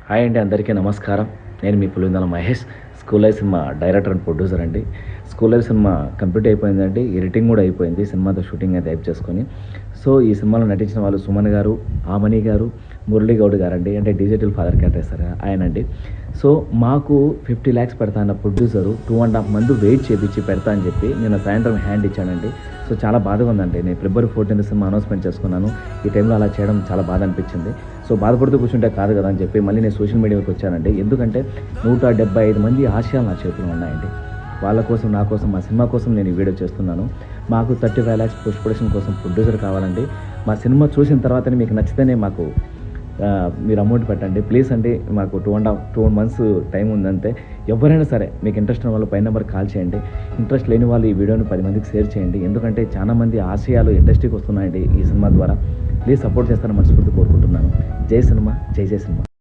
Hi అండి, అందరికీ నమస్కారం. నేను మీ Pulivendula Mahesh. School life cinema director and producer అండి. స్కూల్ లైఫ్ సినిమా కంప్లీట్ అయిపోయిందండి, ఎడిటింగ్ కూడా అయిపోయింది. సినిమాతో షూటింగ్ అయితే అయిప్ చేసుకొని సో ఈ సినిమాలో నటించిన వాళ్ళు సుమన్ గారు, ఆమని గారు, మురళీ గౌడ్ గారండి. అంటే డిజిటల్ ఫాదర్ క్యారెక్టర్ ఆయనండి. సో మాకు 50 lakhs పెడతా అన్న ప్రొడ్యూసరు 2.5 months వెయిట్ చేపించి పెడతా అని చెప్పి నిన్న సాయంత్రం హ్యాండ్ ఇచ్చానండి. సో చాలా బాధగా ఉందండి. నేను February 14 సినిమా అనౌన్స్మెంట్ చేసుకున్నాను. ఈ టైంలో అలా చేయడం చాలా బాధ అనిపించింది. సో బాధపడుతూ కూర్చుంటే కాదు కదా అని చెప్పి మళ్ళీ నేను సోషల్ మీడియాకి వచ్చానండి. ఎందుకంటే 175 మంది ఆశయాలు నా చేతిలో ఉన్నాయండి. వాళ్ళ కోసం, నా కోసం, మా సినిమా కోసం నేను ఈ వీడియో చేస్తున్నాను. మాకు 35 lakhs పోస్ట్ ప్రొడక్షన్ కోసం ప్రొడ్యూసర్ కావాలండి. మా సినిమా చూసిన తర్వాతనే మీకు నచ్చితేనే మాకు మీరు అమౌంట్ పెట్టండి ప్లీజ్ అండి. మాకు 2 months టైం ఉందంటే ఎవరైనా సరే మీకు ఇంట్రెస్ట్ ఉన్న వాళ్ళు పై నెంబర్ కాల్ చేయండి. ఇంట్రెస్ట్ లేని వాళ్ళు ఈ వీడియోని 10 మందికి షేర్ చేయండి. ఎందుకంటే చాలా మంది ఆశయాలు ఇండస్ట్రీకి వస్తున్నాయండి ఈ సినిమా ద్వారా. ప్లీజ్ సపోర్ట్ చేస్తారని మనస్ఫూర్తి కోరుకుంటున్నాను. జై సినిమా, జై జై సినిమా.